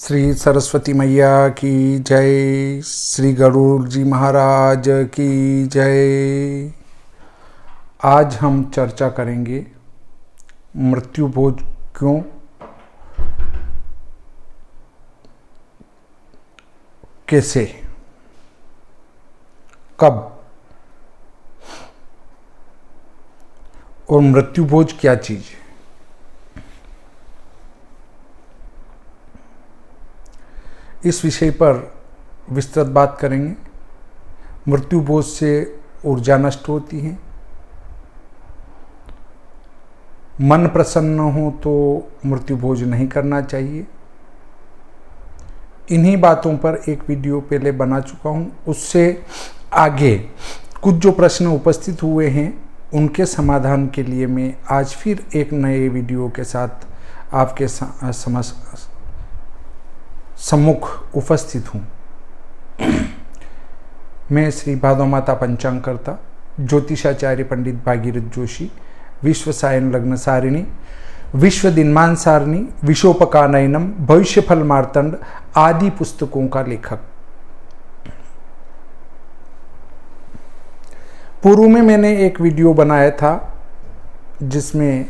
श्री सरस्वती मैया की जय। श्री गरुड़ जी महाराज की जय। आज हम चर्चा करेंगे मृत्यु भोज क्यों, कैसे, कब और मृत्यु भोज क्या चीज है। इस विषय पर विस्तृत बात करेंगे। मृत्यु भोज से ऊर्जा नष्ट होती है, मन प्रसन्न हो तो मृत्यु भोज नहीं करना चाहिए। इन्हीं बातों पर एक वीडियो पहले बना चुका हूं। उससे आगे कुछ जो प्रश्न उपस्थित हुए हैं उनके समाधान के लिए मैं आज फिर एक नए वीडियो के साथ आपके सम्मुख उपस्थित हूँ। मैं श्री भादो माता पंचांगकर्ता ज्योतिषाचार्य पंडित भागीरथ जोशी, विश्व सायन लग्न सारिणी, विश्व दिनमान सारिणी, विशोपकानयनम, भविष्य फल मार्तंड आदि पुस्तकों का लेखक। पूर्व में मैंने एक वीडियो बनाया था जिसमें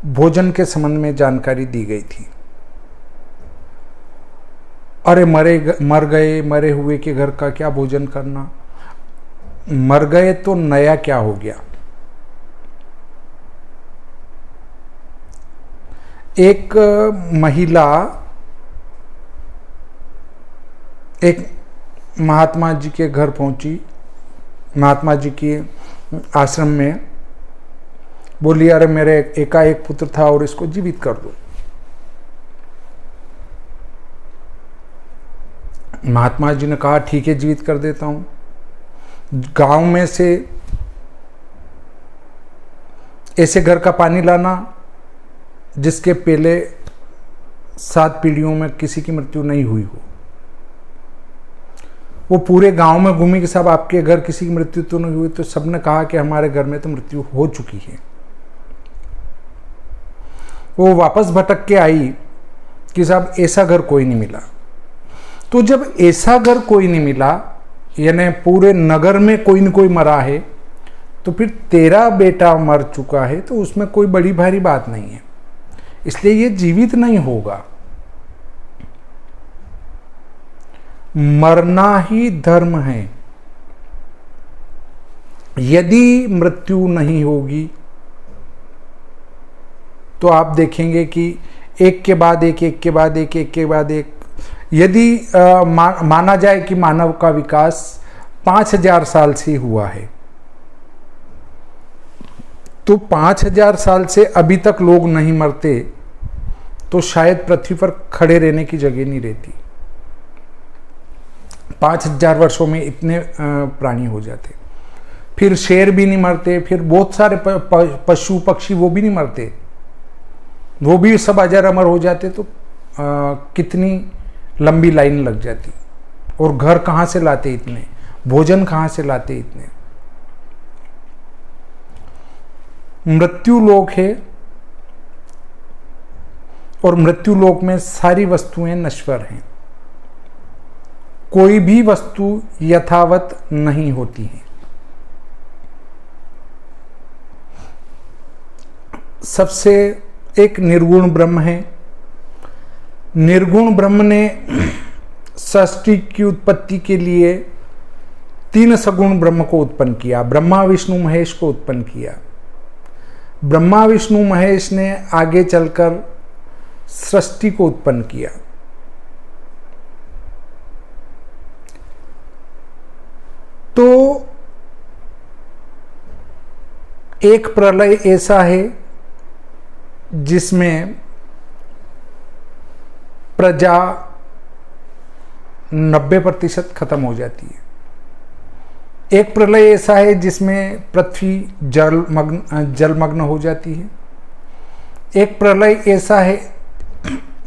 भोजन के संबंध में जानकारी दी गई थी। अरे मरे हुए के घर का क्या भोजन करना, मर गए तो नया क्या हो गया। एक महिला एक महात्मा जी के घर पहुंची, महात्मा जी के आश्रम में, बोली अरे मेरे एकाएक पुत्र था और इसको जीवित कर दो। महात्मा जी ने कहा ठीक है, जीवित कर देता हूं। गांव में से ऐसे घर का पानी लाना जिसके पहले 7 पीढ़ियों में किसी की मृत्यु नहीं हुई हो। वो पूरे गांव में घूमी कि साहब आपके घर किसी की मृत्यु तो नहीं हुई, तो सबने कहा कि हमारे घर में तो मृत्यु हो चुकी है। वो वापस भटक के आई कि साहब ऐसा घर कोई नहीं मिला। तो जब ऐसा घर कोई नहीं मिला, यानी पूरे नगर में कोई न कोई मरा है, तो फिर तेरा बेटा मर चुका है तो उसमें कोई बड़ी भारी बात नहीं है, इसलिए ये जीवित नहीं होगा। मरना ही धर्म है। यदि मृत्यु नहीं होगी तो आप देखेंगे कि एक के बाद एक, एक के बाद एक, एक के बाद एक। यदि माना जाए कि मानव का विकास 5000 साल से हुआ है, तो 5000 साल से अभी तक लोग नहीं मरते तो शायद पृथ्वी पर खड़े रहने की जगह नहीं रहती। 5000 वर्षों में इतने प्राणी हो जाते। फिर शेर भी नहीं मरते, फिर बहुत सारे पशु पक्षी वो भी नहीं मरते, वो भी सब अजर अमर हो जाते। तो कितनी लंबी लाइन लग जाती। और घर कहाँ से लाते इतने, भोजन कहाँ से लाते इतने। मृत्यु लोक है और मृत्यु लोक में सारी वस्तुएं नश्वर हैं। कोई भी वस्तु यथावत नहीं होती है। सबसे एक निर्गुण ब्रह्म है। निर्गुण ब्रह्म ने सृष्टि की उत्पत्ति के लिए 3 सगुण ब्रह्म को उत्पन्न किया। ब्रह्मा विष्णु महेश को उत्पन्न किया। ब्रह्मा विष्णु महेश ने आगे चलकर सृष्टि को उत्पन्न किया। तो एक प्रलय ऐसा है जिसमें प्रजा 90% खत्म हो जाती है। एक प्रलय ऐसा है जिसमें पृथ्वी जलमग्न हो जाती है। एक प्रलय ऐसा है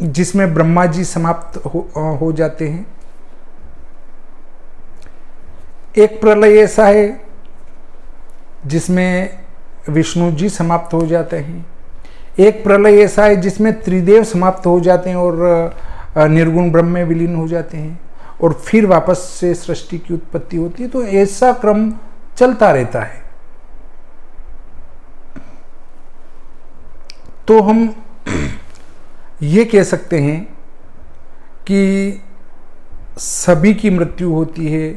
जिसमें ब्रह्मा जी समाप्त हो जाते हैं। एक प्रलय ऐसा है जिसमें विष्णु जी समाप्त हो जाते हैं। एक प्रलय ऐसा है जिसमें त्रिदेव समाप्त हो जाते हैं और निर्गुण ब्रह्म में विलीन हो जाते हैं, और फिर वापस से सृष्टि की उत्पत्ति होती है। तो ऐसा क्रम चलता रहता है। तो हम ये कह सकते हैं कि सभी की मृत्यु होती है।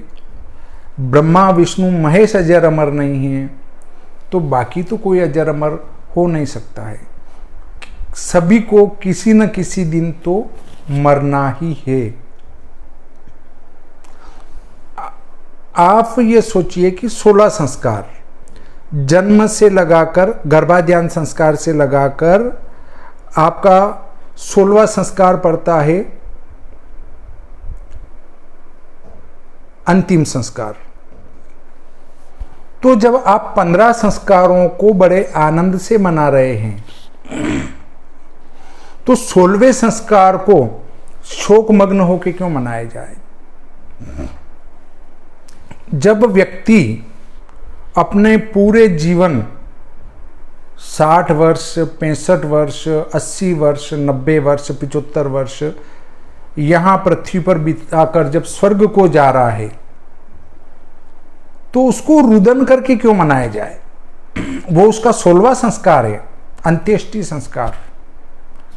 ब्रह्मा विष्णु महेश अजर अमर नहीं है, तो बाकी तो कोई अजर अमर हो नहीं सकता है। सभी को किसी न किसी दिन तो मरना ही है। आप ये सोचिए कि 16 संस्कार जन्म से लगाकर, गर्भाधान संस्कार से लगाकर आपका 16वां संस्कार पड़ता है अंतिम संस्कार। तो जब आप 15 संस्कारों को बड़े आनंद से मना रहे हैं, तो 16वें संस्कार को शोकमग्न होकर क्यों मनाया जाए? जब व्यक्ति अपने पूरे जीवन 60 वर्ष, 65 वर्ष, 80 वर्ष, 90 वर्ष, 75 वर्ष यहां पृथ्वी पर बिताकर जब स्वर्ग को जा रहा है, तो उसको रुदन करके क्यों मनाया जाए? वो उसका 16वां संस्कार है, अंत्येष्टि संस्कार,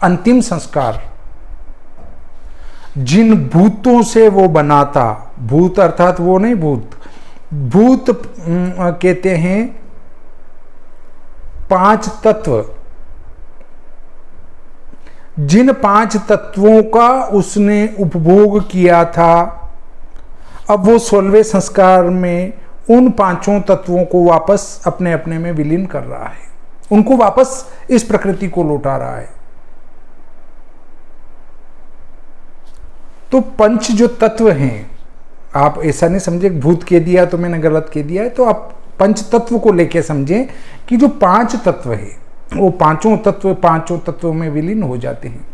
अंतिम संस्कार। जिन भूतों से वो बनाता, भूत अर्थात वो नहीं भूत, भूत कहते हैं 5 तत्व। जिन 5 तत्वों का उसने उपभोग किया था, अब वो 16वें संस्कार में उन 5 तत्वों को वापस अपने अपने में विलीन कर रहा है, उनको वापस इस प्रकृति को लौटा रहा है। तो पंच जो तत्व हैं, आप ऐसा नहीं समझे भूत कह दिया तो मैंने गलत कह दिया है, तो आप पंच तत्व को लेके समझें कि जो 5 तत्व है वो 5 तत्वों में विलीन हो जाते हैं।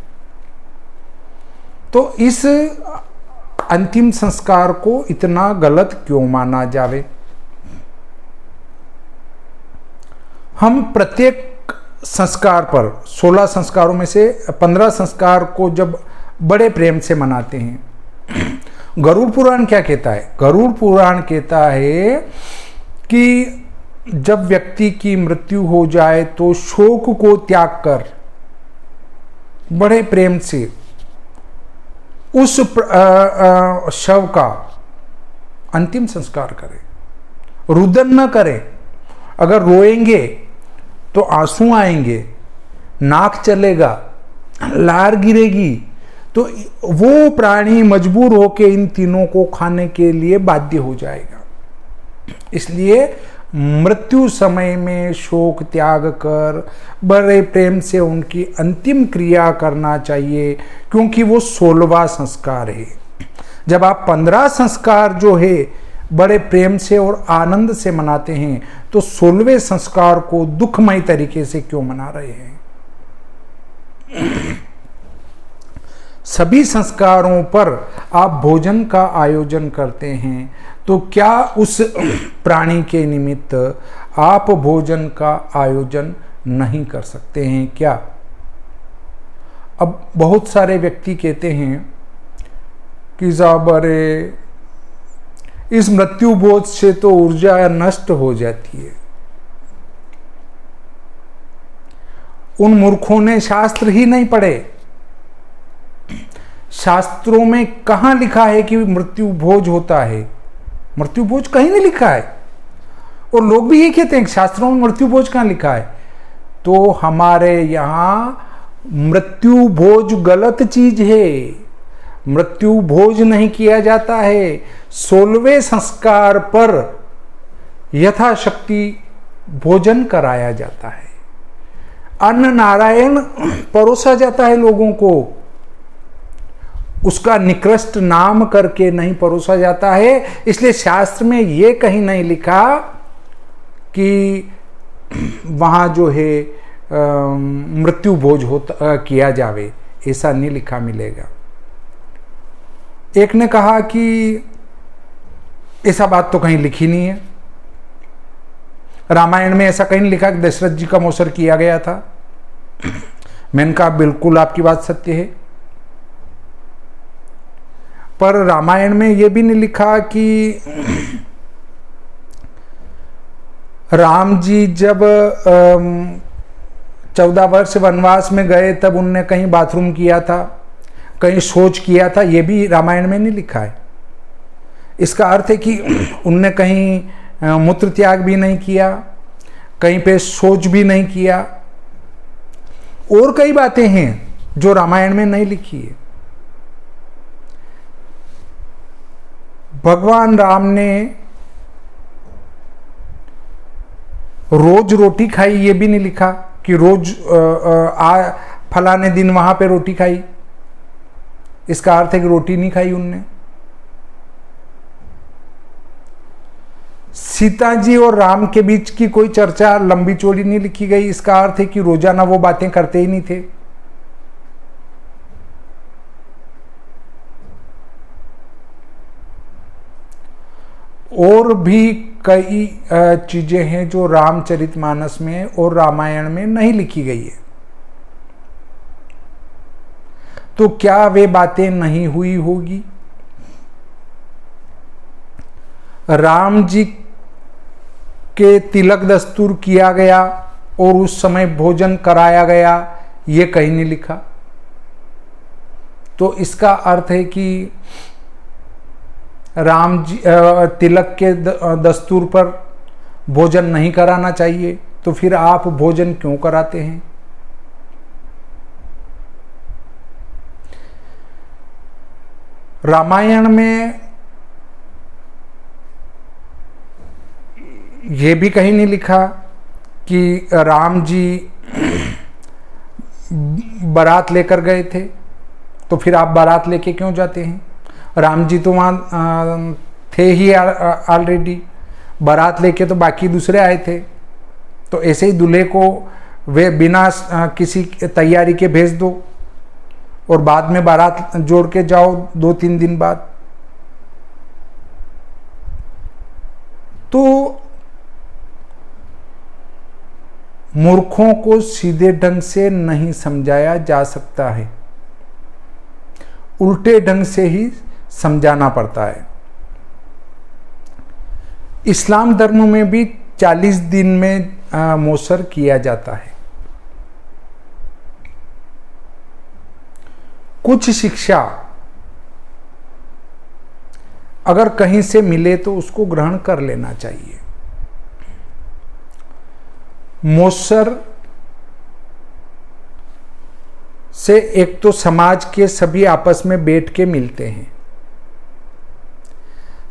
तो इस अंतिम संस्कार को इतना गलत क्यों माना जावे? हम प्रत्येक संस्कार पर 16 संस्कारों में से 15 संस्कार को जब बड़े प्रेम से मनाते हैं। गरुड़ पुराण क्या कहता है? गरुड़ पुराण कहता है कि जब व्यक्ति की मृत्यु हो जाए तो शोक को त्याग कर बड़े प्रेम से उस शव का अंतिम संस्कार करे, रुदन न करे। अगर रोएंगे तो आंसू आएंगे, नाक चलेगा, लार गिरेगी, तो वो प्राणी मजबूर होकर इन तीनों को खाने के लिए बाध्य हो जाएगा। इसलिए मृत्यु समय में शोक त्याग कर बड़े प्रेम से उनकी अंतिम क्रिया करना चाहिए, क्योंकि वो 16वां संस्कार है। जब आप 15 संस्कार जो है बड़े प्रेम से और आनंद से मनाते हैं, तो 16वें संस्कार को दुखमय तरीके से क्यों मना रहे हैं? सभी संस्कारों पर आप भोजन का आयोजन करते हैं, तो क्या उस प्राणी के निमित्त आप भोजन का आयोजन नहीं कर सकते हैं क्या? अब बहुत सारे व्यक्ति कहते हैं कि साहब अरे इस मृत्यु बोध से तो ऊर्जा नष्ट हो जाती है। उन मूर्खों ने शास्त्र ही नहीं पढ़े। शास्त्रों में कहां लिखा है कि मृत्यु भोज होता है? मृत्यु भोज कहीं नहीं लिखा है। और लोग भी ये कहते हैं कि शास्त्रों में मृत्यु भोज कहां लिखा है। तो हमारे यहां मृत्यु भोज गलत चीज है। मृत्यु भोज नहीं किया जाता है। 16वें संस्कार पर यथाशक्ति भोजन कराया जाता है। अन्न नारायण परोसा जाता है लोगों को, उसका निकृष्ट नाम करके नहीं परोसा जाता है। इसलिए शास्त्र में यह कहीं नहीं लिखा कि वहां जो है मृत्यु भोज होता किया जावे, ऐसा नहीं लिखा मिलेगा। एक ने कहा कि ऐसा बात तो कहीं लिखी नहीं है, रामायण में ऐसा कहीं लिखा कि दशरथ जी का मौसर किया गया था। मैंने कहा बिल्कुल आपकी बात सत्य है, पर रामायण में यह भी नहीं लिखा कि राम जी जब 14 वर्ष वनवास में गए तब उनने कहीं बाथरूम किया था, कहीं शौच किया था, यह भी रामायण में नहीं लिखा है। इसका अर्थ है कि उनने कहीं मूत्र त्याग भी नहीं किया, कहीं पे शौच भी नहीं किया, और कई बातें हैं जो रामायण में नहीं लिखी है। भगवान राम ने रोज रोटी खाई, ये भी नहीं लिखा कि रोज फलाने दिन वहां पे रोटी खाई। इसका अर्थ है कि रोटी नहीं खाई उनने। सीता जी और राम के बीच की कोई चर्चा लंबी चौड़ी नहीं लिखी गई। इसका अर्थ है कि रोजाना वो बातें करते ही नहीं थे। और भी कई चीजें हैं जो रामचरितमानस में और रामायण में नहीं लिखी गई है। तो क्या वे बातें नहीं हुई होगी? राम जी के तिलक दस्तूर किया गया और उस समय भोजन कराया गया, ये कहीं नहीं लिखा। तो इसका अर्थ है कि राम जी तिलक के दस्तूर पर भोजन नहीं कराना चाहिए, तो फिर आप भोजन क्यों कराते हैं? रामायण में यह भी कहीं नहीं लिखा कि राम जी बारात लेकर गए थे, तो फिर आप बारात लेके क्यों जाते हैं? राम जी तो वहाँ थे ही ऑलरेडी, बारात लेके तो बाकी दूसरे आए थे। तो ऐसे ही दूल्हे को वे बिना किसी तैयारी के भेज दो और बाद में बारात जोड़ के जाओ 2-3 दिन बाद। तो मूर्खों को सीधे ढंग से नहीं समझाया जा सकता है, उल्टे ढंग से ही समझाना पड़ता है। इस्लाम धर्म में भी 40 दिन में मौसर किया जाता है। कुछ शिक्षा अगर कहीं से मिले तो उसको ग्रहण कर लेना चाहिए। मौसर से एक तो समाज के सभी आपस में बैठ के मिलते हैं,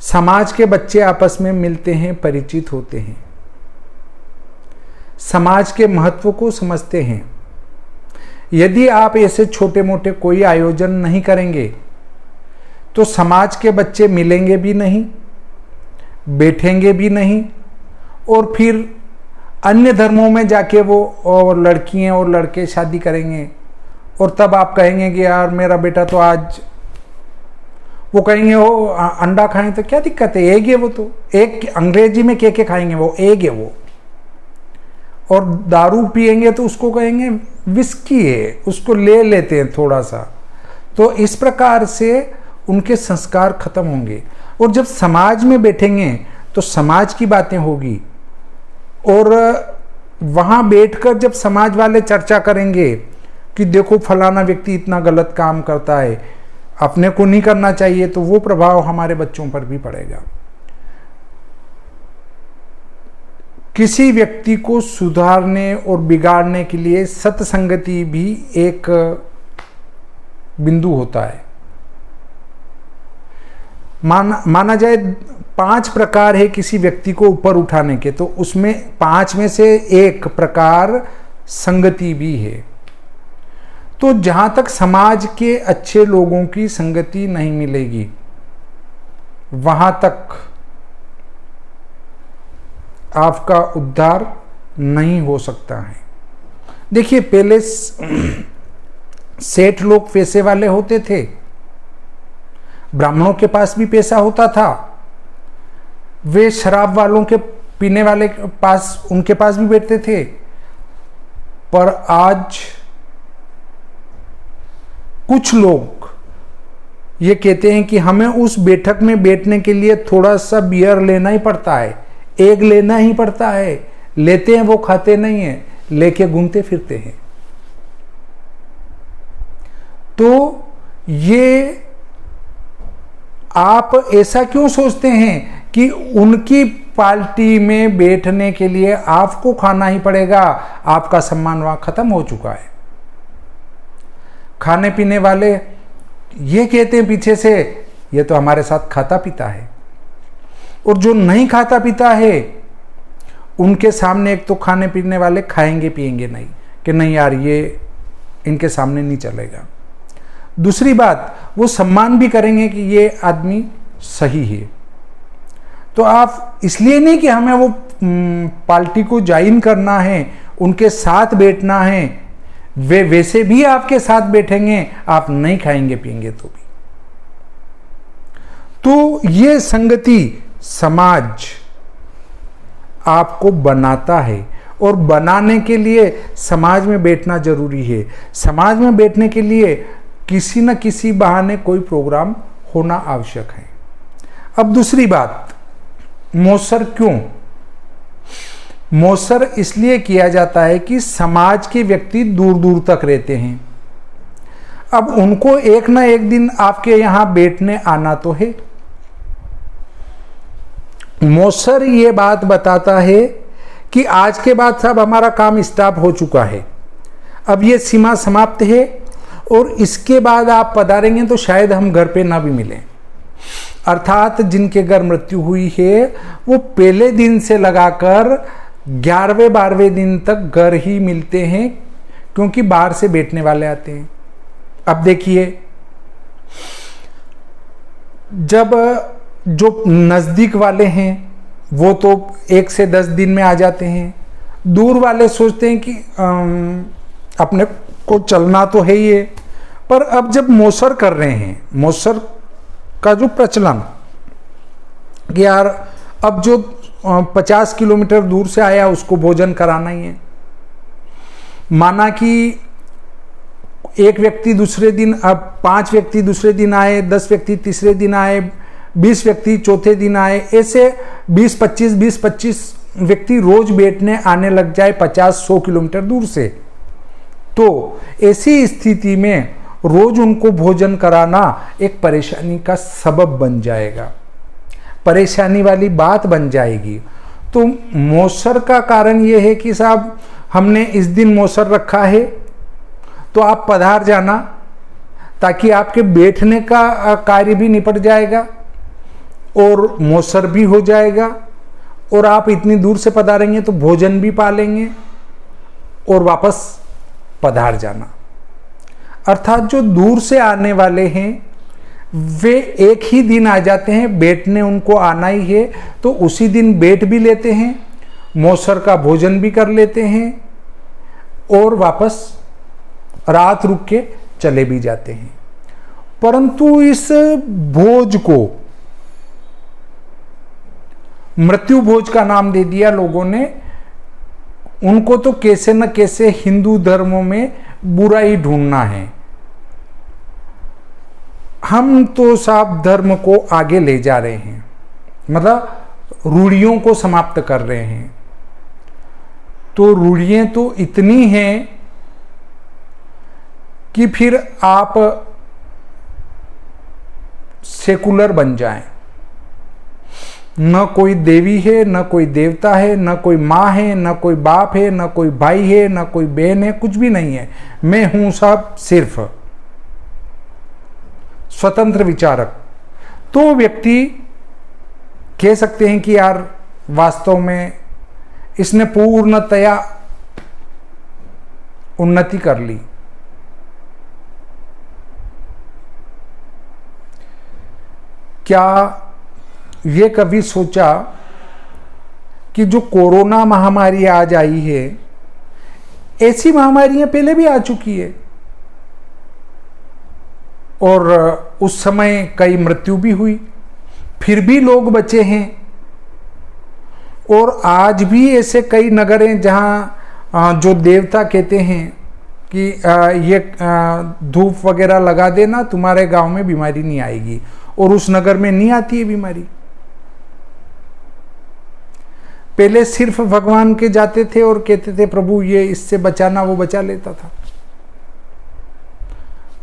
समाज के बच्चे आपस में मिलते हैं, परिचित होते हैं, समाज के महत्व को समझते हैं। यदि आप ऐसे छोटे मोटे कोई आयोजन नहीं करेंगे तो समाज के बच्चे मिलेंगे भी नहीं, बैठेंगे भी नहीं, और फिर अन्य धर्मों में जाके वो और लड़कियां और लड़के शादी करेंगे, और तब आप कहेंगे कि यार मेरा बेटा तो आज, वो कहेंगे वो अंडा खाएं तो क्या दिक्कत है, एग है वो, तो एक अंग्रेजी में के खाएंगे, वो एग है वो। और दारू पिएंगे तो उसको कहेंगे विस्की है, उसको ले लेते हैं थोड़ा सा। तो इस प्रकार से उनके संस्कार खत्म होंगे। और जब समाज में बैठेंगे तो समाज की बातें होगी, और वहाँ बैठकर जब समाज वाले चर्चा करेंगे कि देखो फलाना व्यक्ति इतना गलत काम करता है, अपने को नहीं करना चाहिए, तो वो प्रभाव हमारे बच्चों पर भी पड़ेगा। किसी व्यक्ति को सुधारने और बिगाड़ने के लिए सत्संगति भी एक बिंदु होता है। माना जाए 5 प्रकार है किसी व्यक्ति को ऊपर उठाने के, तो उसमें 5 में से एक प्रकार संगति भी है। तो जहां तक समाज के अच्छे लोगों की संगति नहीं मिलेगी, वहां तक आपका उद्धार नहीं हो सकता है। देखिए, पहले सेठ लोग पैसे वाले होते थे, ब्राह्मणों के पास भी पैसा होता था, वे शराब वालों के पीने वाले के पास, उनके पास भी बैठते थे। पर आज कुछ लोग ये कहते हैं कि हमें उस बैठक में बैठने के लिए थोड़ा सा बियर लेना ही पड़ता है, एग लेना ही पड़ता है। लेते हैं वो खाते नहीं है, लेके घूमते फिरते हैं। तो ये आप ऐसा क्यों सोचते हैं कि उनकी पार्टी में बैठने के लिए आपको खाना ही पड़ेगा? आपका सम्मान वहां खत्म हो चुका है। खाने पीने वाले ये कहते हैं पीछे से, ये तो हमारे साथ खाता पीता है। और जो नहीं खाता पीता है उनके सामने एक तो खाने पीने वाले खाएंगे पिएंगे नहीं, कि नहीं यार ये इनके सामने नहीं चलेगा। दूसरी बात, वो सम्मान भी करेंगे कि ये आदमी सही है। तो आप इसलिए नहीं कि हमें वो पार्टी को ज्वाइन करना है, उनके साथ बैठना है, वे वैसे भी आपके साथ बैठेंगे, आप नहीं खाएंगे पिएंगे तो भी। तो ये संगति समाज आपको बनाता है, और बनाने के लिए समाज में बैठना जरूरी है। समाज में बैठने के लिए किसी न किसी बहाने कोई प्रोग्राम होना आवश्यक है। अब दूसरी बात, मौसर क्यों? मौसर इसलिए किया जाता है कि समाज के व्यक्ति दूर दूर तक रहते हैं। अब उनको एक ना एक दिन आपके यहां बैठने आना तो है। मौसर ये बात बताता है कि आज के बाद सब हमारा काम स्टॉप हो चुका है, अब ये सीमा समाप्त है, और इसके बाद आप पधारेंगे तो शायद हम घर पे ना भी मिलें। अर्थात जिनके घर मृत्यु हुई है वो पहले दिन से लगाकर 11वें 12वें दिन तक घर ही मिलते हैं, क्योंकि बाहर से बैठने वाले आते हैं। अब देखिए, जब जो नज़दीक वाले हैं वो तो 1 से 10 दिन में आ जाते हैं, दूर वाले सोचते हैं कि अपने को चलना तो है ही है। पर अब जब मौसर कर रहे हैं, मौसर का जो प्रचलन कि यार अब जो 50 किलोमीटर दूर से आया उसको भोजन कराना ही है। माना कि एक व्यक्ति दूसरे दिन, अब 5 व्यक्ति दूसरे दिन आए, 10 व्यक्ति तीसरे दिन आए, 20 व्यक्ति चौथे दिन आए, ऐसे 20-25 व्यक्ति रोज बैठने आने लग जाए 50-100 किलोमीटर दूर से, तो ऐसी स्थिति में रोज उनको भोजन कराना एक परेशानी का सबब बन जाएगा, परेशानी वाली बात बन जाएगी। तो मौसर का कारण यह है कि साहब हमने इस दिन मौसर रखा है तो आप पधार जाना, ताकि आपके बैठने का कार्य भी निपट जाएगा और मौसर भी हो जाएगा, और आप इतनी दूर से पधारेंगे तो भोजन भी पा लेंगे और वापस पधार जाना। अर्थात जो दूर से आने वाले हैं वे एक ही दिन आ जाते हैं, बैठने उनको आना ही है तो उसी दिन बैठ भी लेते हैं, मौसर का भोजन भी कर लेते हैं और वापस रात रुक के चले भी जाते हैं। परंतु इस भोज को मृत्यु भोज का नाम दे दिया लोगों ने। उनको तो कैसे न कैसे हिंदू धर्मों में बुराई ढूंढना है। हम तो साहब धर्म को आगे ले जा रहे हैं, मतलब रूढ़ियों को समाप्त कर रहे हैं। तो रूढ़ियां तो इतनी हैं कि फिर आप सेकुलर बन जाएं। न कोई देवी है, न कोई देवता है, न कोई माँ है, न कोई बाप है, न कोई भाई है, न कोई बहन है, कुछ भी नहीं है। मैं हूं साहब सिर्फ स्वतंत्र विचारक। तो व्यक्ति कह सकते हैं कि यार वास्तव में इसने पूर्णतया उन्नति कर ली। क्या ये कभी सोचा कि जो कोरोना महामारी आज आई है, ऐसी महामारियां पहले भी आ चुकी है और उस समय कई मृत्यु भी हुई, फिर भी लोग बचे हैं। और आज भी ऐसे कई नगर हैं जहां जो देवता कहते हैं कि ये धूप वगैरह लगा देना, तुम्हारे गांव में बीमारी नहीं आएगी, और उस नगर में नहीं आती है बीमारी। पहले सिर्फ भगवान के जाते थे और कहते थे प्रभु ये इससे बचाना, वो बचा लेता था।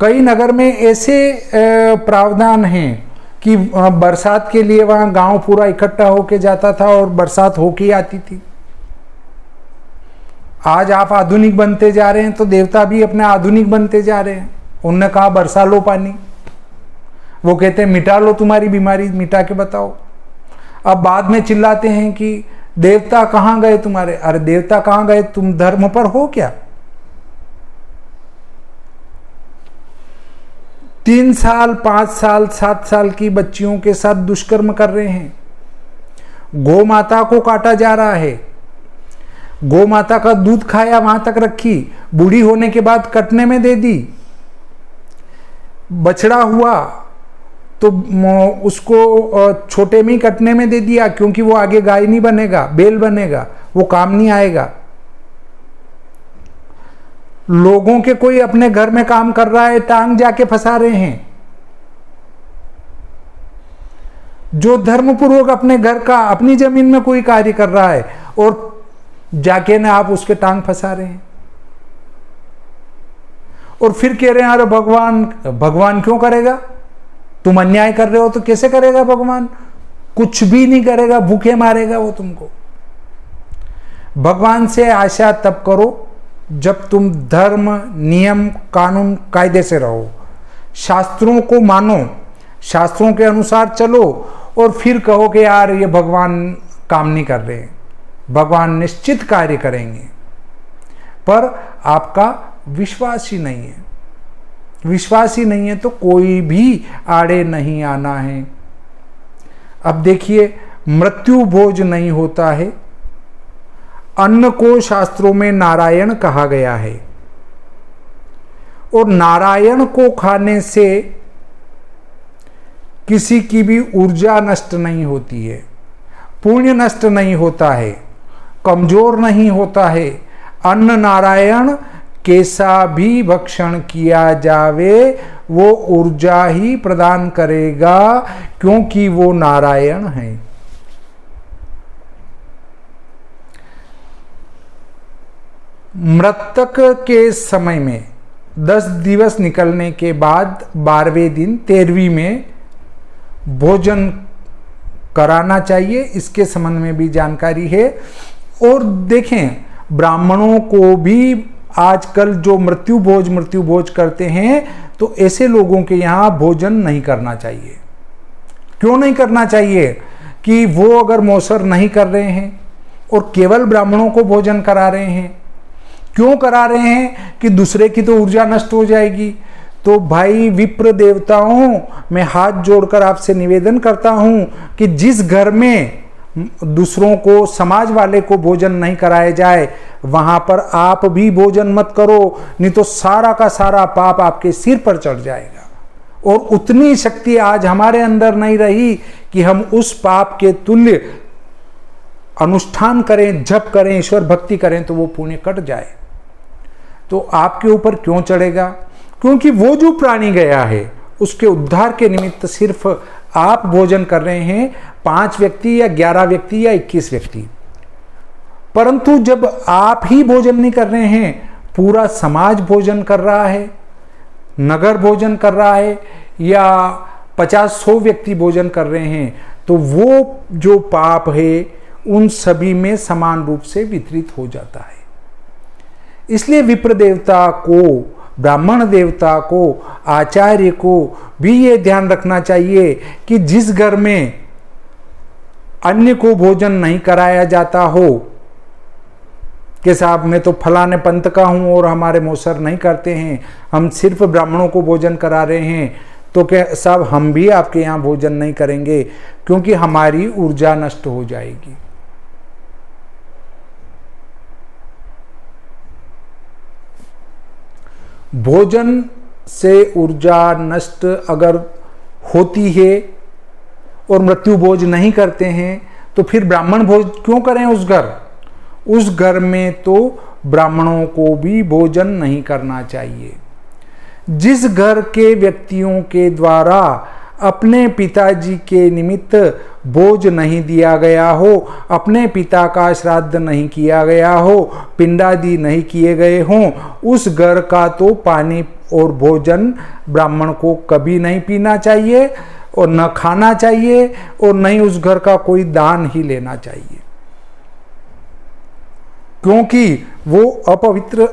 कई नगर में ऐसे प्रावधान हैं कि बरसात के लिए वहां गांव पूरा इकट्ठा होके जाता था और बरसात होके ही आती थी। आज आप आधुनिक बनते जा रहे हैं तो देवता भी अपने आधुनिक बनते जा रहे हैं। उनने कहा बरसा लो पानी, वो कहते हैं मिटा लो तुम्हारी बीमारी, मिटा के बताओ। अब बाद में चिल्लाते हैं कि देवता कहां गए तुम्हारे। अरे देवता कहां गए, तुम धर्म पर हो क्या? 3 साल 5 साल 7 साल की बच्चियों के साथ दुष्कर्म कर रहे हैं। गौ माता को काटा जा रहा है, गौ माता का दूध खाया, वहां तक रखी, बूढ़ी होने के बाद कटने में दे दी। बछड़ा हुआ तो उसको छोटे में ही कटने में दे दिया, क्योंकि वो आगे गाय नहीं बनेगा, बैल बनेगा, वो काम नहीं आएगा। लोगों के कोई अपने घर में काम कर रहा है, टांग जाके फंसा रहे हैं। जो धर्मपूर्वक अपने घर का, अपनी जमीन में कोई कार्य कर रहा है और जाके ना आप उसके टांग फंसा रहे हैं। और फिर कह रहे हैं अरे भगवान क्यों करेगा? तुम अन्याय कर रहे हो तो कैसे करेगा भगवान? कुछ भी नहीं करेगा, भूखे मारेगा वो तुमको। भगवान से आशा तब करो जब तुम धर्म, नियम, कानून, कायदे से रहो, शास्त्रों को मानो, शास्त्रों के अनुसार चलो, और फिर कहो कि यार ये भगवान काम नहीं कर रहे। भगवान निश्चित कार्य करेंगे, पर आपका विश्वास ही नहीं है। विश्वास ही नहीं है तो कोई भी आड़े नहीं आना है। अब देखिए, मृत्यु भोज नहीं होता है। अन्न को शास्त्रों में नारायण कहा गया है, और नारायण को खाने से किसी की भी ऊर्जा नष्ट नहीं होती है, पुण्य नष्ट नहीं होता है, कमजोर नहीं होता है। अन्न नारायण कैसा भी भक्षण किया जावे वो ऊर्जा ही प्रदान करेगा, क्योंकि वो नारायण है। मृतक के समय में 10 दिवस निकलने के बाद 12वें दिन 13वीं में भोजन कराना चाहिए। इसके संबंध में भी जानकारी है। और देखें, ब्राह्मणों को भी आजकल जो मृत्यु भोज करते हैं, तो ऐसे लोगों के यहाँ भोजन नहीं करना चाहिए। क्यों नहीं करना चाहिए? कि वो अगर मौसर नहीं कर रहे हैं और केवल ब्राह्मणों को भोजन करा रहे हैं। क्यों करा रहे हैं? कि दूसरे की तो ऊर्जा नष्ट हो जाएगी। तो भाई विप्र देवताओं, मैं हाथ जोड़कर आपसे निवेदन करता हूं कि जिस घर में दूसरों को, समाज वाले को भोजन नहीं कराया जाए, वहां पर आप भी भोजन मत करो, नहीं तो सारा का सारा पाप आपके सिर पर चढ़ जाएगा। और उतनी शक्ति आज हमारे अंदर नहीं रही कि हम उस पाप के तुल्य अनुष्ठान करें, जप करें, ईश्वर भक्ति करें, तो वो पुण्य कट जाए। तो आपके ऊपर क्यों चढ़ेगा? क्योंकि वो जो प्राणी गया है उसके उद्धार के निमित्त सिर्फ आप भोजन कर रहे हैं, 5 व्यक्ति या 11 व्यक्ति या 21 व्यक्ति। परंतु जब आप ही भोजन नहीं कर रहे हैं, पूरा समाज भोजन कर रहा है, नगर भोजन कर रहा है, या 50-100 व्यक्ति भोजन कर रहे हैं, तो वो जो पाप है उन सभी में समान रूप से वितरित हो जाता है। इसलिए विप्र देवता को, ब्राह्मण देवता को, आचार्य को भी ये ध्यान रखना चाहिए कि जिस घर में अन्य को भोजन नहीं कराया जाता हो, कि साहब मैं तो फलाने पंथ का हूं और हमारे मौसर नहीं करते हैं, हम सिर्फ ब्राह्मणों को भोजन करा रहे हैं, तो क्या साहब हम भी आपके यहाँ भोजन नहीं करेंगे, क्योंकि हमारी ऊर्जा नष्ट हो जाएगी। भोजन से ऊर्जा नष्ट अगर होती है और मृत्यु भोज नहीं करते हैं, तो फिर ब्राह्मण भोज क्यों करें उस घर में? तो ब्राह्मणों को भी भोजन नहीं करना चाहिए। जिस घर के व्यक्तियों के द्वारा अपने पिताजी के निमित्त बोझ नहीं दिया गया हो, अपने पिता का श्राद्ध नहीं किया गया हो, पिंडादि नहीं किए गए हों, उस घर का तो पानी और भोजन ब्राह्मण को कभी नहीं पीना चाहिए और न खाना चाहिए और न ही उस घर का कोई दान ही लेना चाहिए, क्योंकि वो अपवित्रता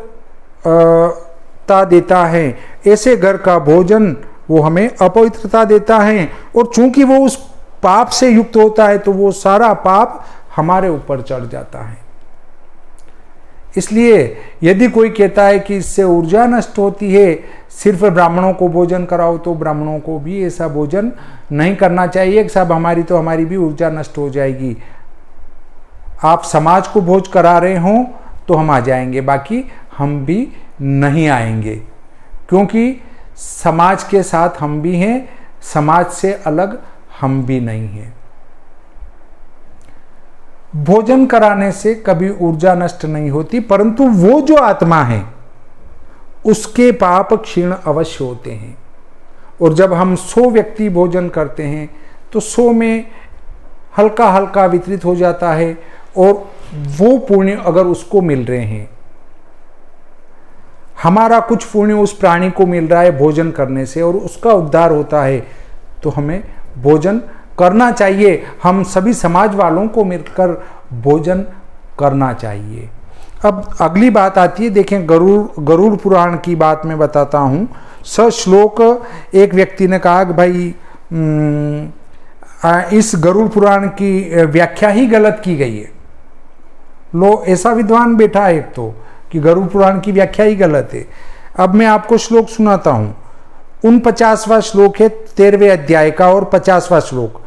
देता है। ऐसे घर का भोजन वो हमें अपवित्रता देता है और चूंकि वो उस पाप से युक्त होता है तो वो सारा पाप हमारे ऊपर चढ़ जाता है। इसलिए यदि कोई कहता है कि इससे ऊर्जा नष्ट होती है, सिर्फ ब्राह्मणों को भोजन कराओ, तो ब्राह्मणों को भी ऐसा भोजन नहीं करना चाहिए। साहब हमारी भी ऊर्जा नष्ट हो जाएगी। आप समाज को भोज करा रहे हों तो हम आ जाएंगे, बाकी हम भी नहीं आएंगे, क्योंकि समाज के साथ हम भी हैं, समाज से अलग हम भी नहीं हैं। भोजन कराने से कभी ऊर्जा नष्ट नहीं होती, परंतु वो जो आत्मा है उसके पाप क्षीण अवश्य होते हैं। और जब हम 100 व्यक्ति भोजन करते हैं तो 100 में हल्का हल्का वितरित हो जाता है और वो पुण्य अगर उसको मिल रहे हैं, हमारा कुछ पुण्य उस प्राणी को मिल रहा है भोजन करने से और उसका उद्धार होता है, तो हमें भोजन करना चाहिए। हम सभी समाज वालों को मिलकर भोजन करना चाहिए। अब अगली बात आती है, देखें गरुड़ पुराण की बात मैं बताता हूँ। श्लोक एक व्यक्ति ने कहा कि भाई इस गरुड़ पुराण की व्याख्या ही गलत की गई है। लो, ऐसा विद्वान बैठा है एक तो कि गरुड़ पुराण की व्याख्या ही गलत है। अब मैं आपको श्लोक सुनाता हूं। 49वां श्लोक है 13वें अध्याय का और 50वां श्लोक।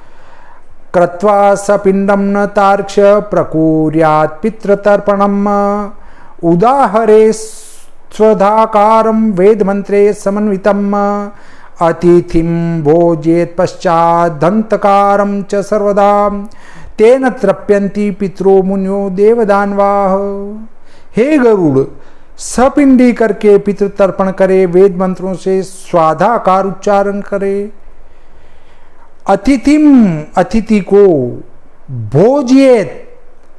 कृत्वा सपिंडम न तार्क्ष प्रकुर्यात् पितृतर्पणम उदाहरे स्वधाकारम वेद मंत्रे समन्वितम अतिथिम भोजेत पश्चात् दंतकारम च सर्वदा तेन तृप्यन्ति पितरो मुन्यो देवदानवाः। हे गरुड़, सपिंडी करके पितृतर्पण करे, वेद मंत्रों से स्वाधाकार उच्चारण करे, अतिथि को भोज्येत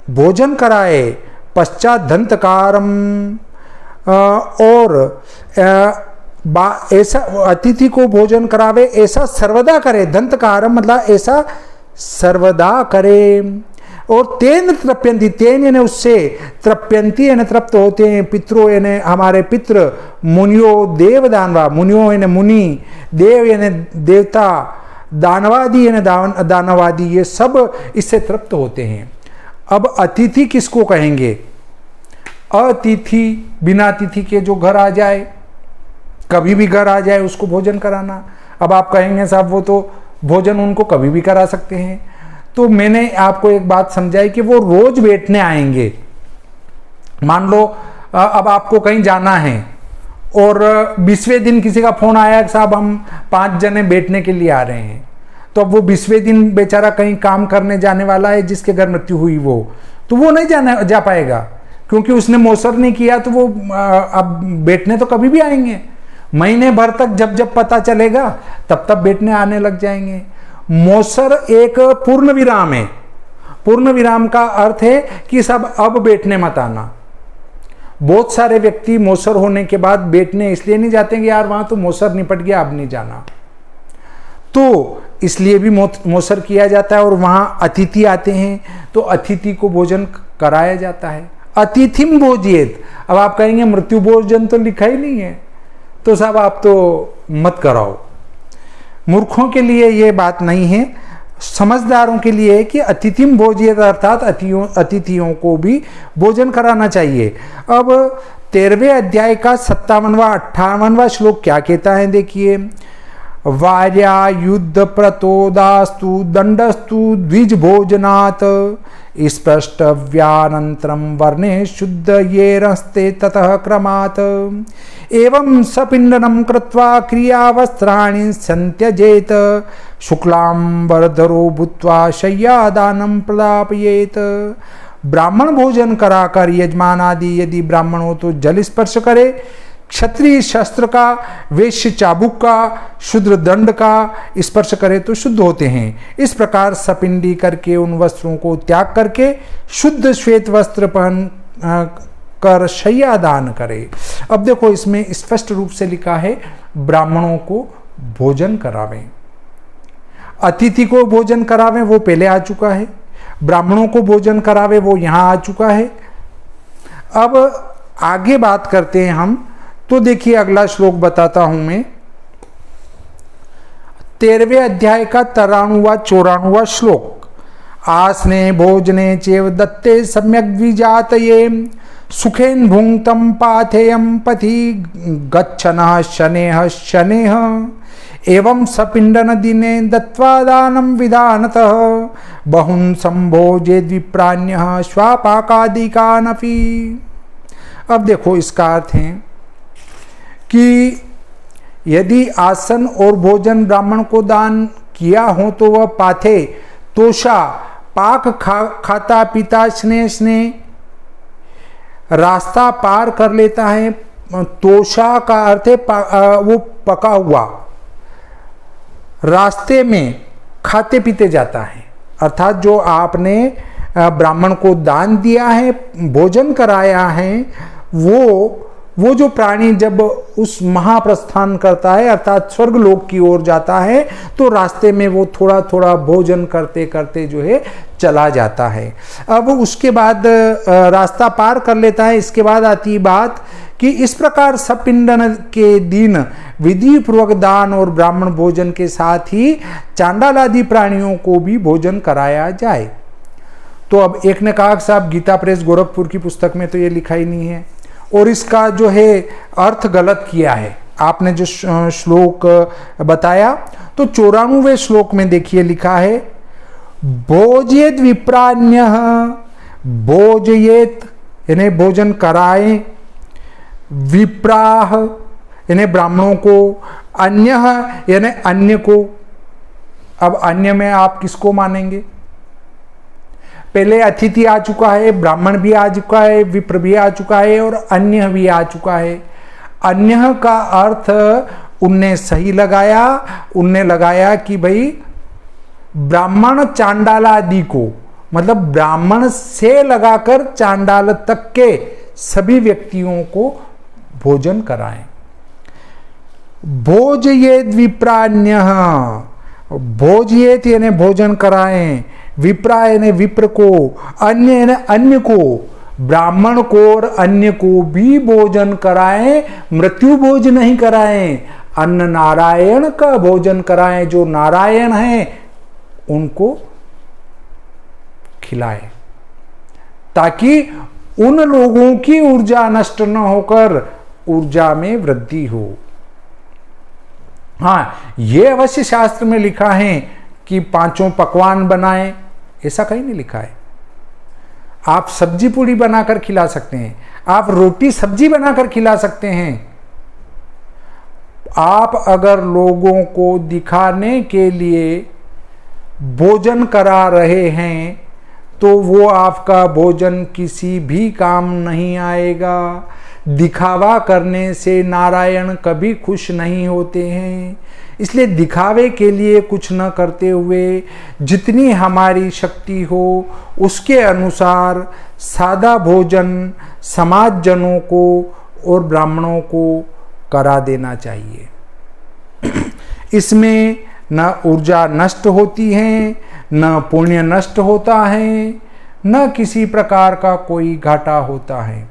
भोजन कराए, पश्चात दंतकारम और ऐसा अतिथि को भोजन करावे ऐसा सर्वदा करे। दंतकारम मतलब ऐसा सर्वदा करे। और तेन तृप्यंती, तेन यानी उससे, तृप्यंती यानी तृप्त होते हैं, पितरो यानी हमारे पितृ, मुनियो देवदानवा, मुनियो यानी मुनि, देव यानी देवता, दानवादी यानी दानवादी, ये सब इससे तृप्त होते हैं। अब अतिथि किसको कहेंगे? अतिथि बिना अतिथि के जो घर आ जाए, कभी भी घर आ जाए उसको भोजन कराना। अब आप कहेंगे साहब वो तो भोजन उनको कभी भी करा सकते हैं, तो मैंने आपको एक बात समझाई कि वो रोज बैठने आएंगे। मान लो अब आपको कहीं जाना है और 20वें दिन किसी का फोन आया कि साहब हम 5 जने बैठने के लिए आ रहे हैं, तो अब वो 20वें दिन बेचारा कहीं काम करने जाने वाला है जिसके घर मृत्यु हुई, तो वो नहीं जा पाएगा, क्योंकि उसने मौसर नहीं किया। तो वो अब बैठने तो कभी भी आएंगे, महीने भर तक जब पता चलेगा तब बैठने आने लग जाएंगे। मौसर एक पूर्ण विराम है। पूर्ण विराम का अर्थ है कि सब अब बैठने मत आना। बहुत सारे व्यक्ति मौसर होने के बाद बैठने इसलिए नहीं जाते कि यार वहां तो मौसर निपट गया, अब नहीं जाना, तो इसलिए भी मौसर किया जाता है। और वहां अतिथि आते हैं तो अतिथि को भोजन कराया जाता है। अतिथिम भोजियेत। अब आप कहेंगे मृत्यु भोजन तो लिखा ही नहीं है, तो साहब आप तो मत कराओ। मूर्खों के लिए ये बात नहीं है, समझदारों के लिए है कि अतिथिम भोजियेत, अर्थात अतिथियों को भी भोजन कराना चाहिए। अब 13वें अध्याय का 57वां 58वां श्लोक क्या कहता है, देखिए। वार्या युद्ध प्रतोदास्तु दंडस्तु द्विज भोजनात् स्पष्टव्यानंतरम वर्णे शुद्ध ये रस्ते ततः क्रमात् एवं सपिंडनम कृत्वा क्रियावस्त्राणि संत्यजेत शुक्लांबरधरो भूत्वा शय्यादानं प्रदापयेत ब्राह्मण भोजन कराकर यजमान आदि यदि ब्राह्मण हो तो जल स्पर्श करे, क्षत्रिय शस्त्र का, वैश्य चाबुक का, शूद्र दंड का स्पर्श करे तो शुद्ध होते हैं। इस प्रकार सपिंडी करके उन वस्त्रों को त्याग करके शुद्ध श्वेत वस्त्र पहन कर शय्या दान करे। अब देखो इसमें स्पष्ट रूप से लिखा है ब्राह्मणों को भोजन करावें, अतिथि को भोजन करावें वो पहले आ चुका है, ब्राह्मणों को भोजन करावे वो यहां आ चुका है। अब आगे बात करते हैं हम, तो देखिए अगला श्लोक बताता हूं मैं, 13वें अध्याय का 93वां 94वां श्लोक। आसने भोजने चेव दत्ते सम्यक द्विजातये सुखेन भुंक्तम पाथेयम पथि गच्छनः शनेः शनेः एवं सपिंडन दिने दत्वा दानम विधानतः बहुन संभोजे द्विप्राण्यः स्वापाकादिकानपि। अब देखो इसका अर्थ है कि यदि आसन और भोजन ब्राह्मण को दान किया हो तो वह पाथे तोषा पाक खाता पीता स्नेह स्नेह रास्ता पार कर लेता है। तोषा का अर्थ है वो पका हुआ, रास्ते में खाते पीते जाता है, अर्थात जो आपने ब्राह्मण को दान दिया है, भोजन कराया है, वो जो प्राणी जब उस महाप्रस्थान करता है अर्थात स्वर्ग लोक की ओर जाता है तो रास्ते में वो थोड़ा थोड़ा भोजन करते करते जो है चला जाता है। अब उसके बाद रास्ता पार कर लेता है। इसके बाद आती बात कि इस प्रकार सपिंडन के दिन विधि पूर्वक दान और ब्राह्मण भोजन के साथ ही चांडाल आदि प्राणियों को भी भोजन कराया जाए। तो अब एक ने कहा कि साहब गीता प्रेस गोरखपुर की पुस्तक में तो ये लिखा ही नहीं है और इसका जो है अर्थ गलत किया है आपने जो श्लोक बताया। तो 94वें श्लोक में देखिए लिखा है भोजयेत विप्राण्य, भोजयेत यानी भोजन कराएं, विप्राह यानी ब्राह्मणों को, अन्य यानी अन्य को। अब अन्य में आप किसको मानेंगे? पहले अतिथि आ चुका है, ब्राह्मण भी आ चुका है, विप्र भी आ चुका है और अन्य भी आ चुका है। अन्य का अर्थ उनने सही लगाया, उनने लगाया कि भाई ब्राह्मण चांडाल आदि को, मतलब ब्राह्मण से लगाकर चांडाल तक के सभी व्यक्तियों को भोजन कराएं। भोजयेत विप्राण्य, भोजयेत यानी भोजन कराएं, विप्रा यानी विप्र को, अन्य यानी अन्य को, ब्राह्मण को और अन्य को भी भोजन कराएं। मृत्यु भोज नहीं कराएं, अन्न नारायण का भोजन कराएं, जो नारायण हैं उनको खिलाएं ताकि उन लोगों की ऊर्जा नष्ट न होकर ऊर्जा में वृद्धि हो। हाँ, ये अवश्य शास्त्र में लिखा है कि 5 पकवान बनाएं, ऐसा कहीं नहीं लिखा है। आप सब्जी पूड़ी बनाकर खिला सकते हैं, आप रोटी सब्जी बनाकर खिला सकते हैं। आप अगर लोगों को दिखाने के लिए भोजन करा रहे हैं तो वो आपका भोजन किसी भी काम नहीं आएगा। दिखावा करने से नारायण कभी खुश नहीं होते हैं। इसलिए दिखावे के लिए कुछ न करते हुए जितनी हमारी शक्ति हो उसके अनुसार सादा भोजन समाज जनों को और ब्राह्मणों को करा देना चाहिए। इसमें न ऊर्जा नष्ट होती है, न पुण्य नष्ट होता है, न किसी प्रकार का कोई घाटा होता है।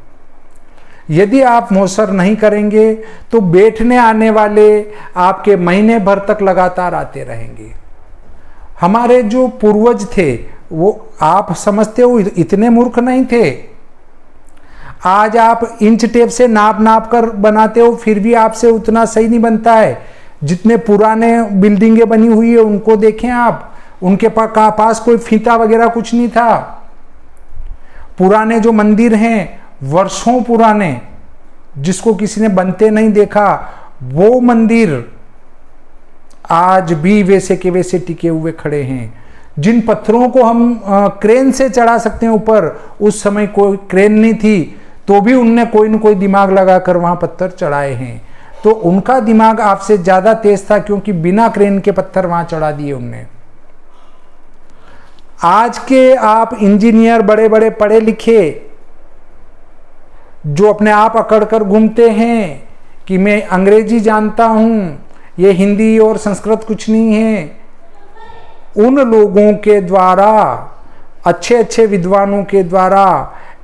यदि आप मौसर नहीं करेंगे तो बैठने आने वाले आपके महीने भर तक लगातार आते रहेंगे। हमारे जो पूर्वज थे वो आप समझते हो इतने मूर्ख नहीं थे। आज आप इंच टेप से नाप नाप कर बनाते हो फिर भी आपसे उतना सही नहीं बनता है। जितने पुराने बिल्डिंगें बनी हुई है उनको देखें आप, उनके पास कोई फीता वगैरह कुछ नहीं था। पुराने जो मंदिर हैं वर्षों पुराने, जिसको किसी ने बनते नहीं देखा, वो मंदिर आज भी वैसे के वैसे टिके हुए खड़े हैं। जिन पत्थरों को हम क्रेन से चढ़ा सकते हैं ऊपर, उस समय कोई क्रेन नहीं थी, तो भी उनने कोई न कोई दिमाग लगाकर वहां पत्थर चढ़ाए हैं। तो उनका दिमाग आपसे ज्यादा तेज था, क्योंकि बिना क्रेन के पत्थर वहां चढ़ा दिए उनने। आज के आप इंजीनियर, बड़े बड़े पढ़े लिखे, जो अपने आप अकड़ कर घूमते हैं कि मैं अंग्रेजी जानता हूं, ये हिंदी और संस्कृत कुछ नहीं है, उन लोगों के द्वारा, अच्छे अच्छे विद्वानों के द्वारा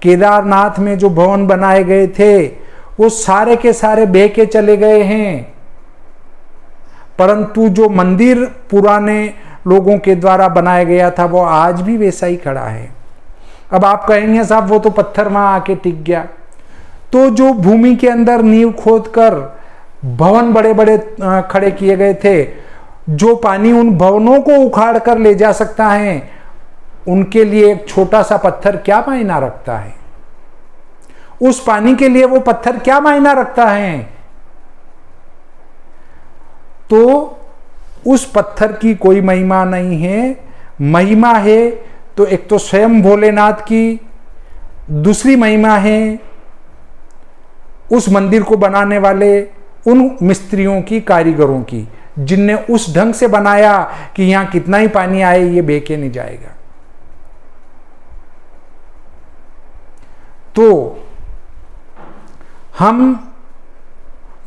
केदारनाथ में जो भवन बनाए गए थे, वो सारे के सारे बह के चले गए हैं। परंतु जो मंदिर पुराने लोगों के द्वारा बनाया गया था, वो आज भी वैसा ही खड़ा है। अब आप कहेंगे साहब वो तो पत्थर वहां आके टिक गया। तो जो भूमि के अंदर नींव खोदकर भवन बड़े बड़े खड़े किए गए थे, जो पानी उन भवनों को उखाड़ कर ले जा सकता है, उनके लिए एक छोटा सा पत्थर क्या मायना रखता है? उस पानी के लिए वो पत्थर क्या मायना रखता है? तो उस पत्थर की कोई महिमा नहीं है। महिमा है तो एक तो स्वयं भोलेनाथ की, दूसरी महिमा है उस मंदिर को बनाने वाले उन मिस्त्रियों की, कारीगरों की, जिनने उस ढंग से बनाया कि यहां कितना ही पानी आए ये बह के नहीं जाएगा। तो हम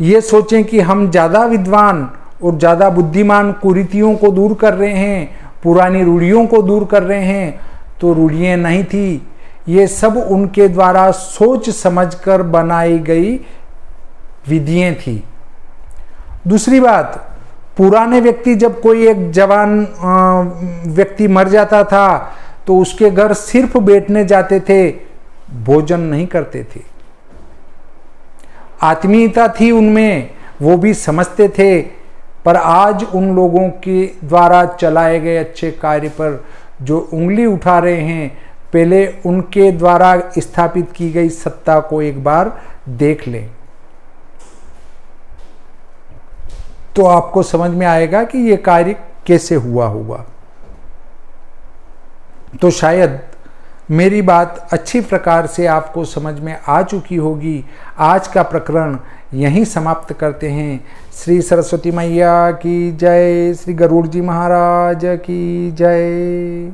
ये सोचें कि हम ज्यादा विद्वान और ज्यादा बुद्धिमान कुरीतियों को दूर कर रहे हैं, पुरानी रूढ़ियों को दूर कर रहे हैं, तो रूढ़ियां नहीं थी, ये सब उनके द्वारा सोच समझकर बनाई गई विधियां थी। दूसरी बात, पुराने व्यक्ति, जब कोई एक जवान व्यक्ति मर जाता था तो उसके घर सिर्फ बैठने जाते थे, भोजन नहीं करते थे। आत्मीयता थी उनमें, वो भी समझते थे। पर आज उन लोगों के द्वारा चलाए गए अच्छे कार्य पर जो उंगली उठा रहे हैं, पहले उनके द्वारा स्थापित की गई सत्ता को एक बार देख लें, तो आपको समझ में आएगा कि ये कार्य कैसे हुआ होगा। तो शायद मेरी बात अच्छी प्रकार से आपको समझ में आ चुकी होगी। आज का प्रकरण यहीं समाप्त करते हैं। श्री सरस्वती मैया की जय, श्री गरुड़ जी महाराज की जय।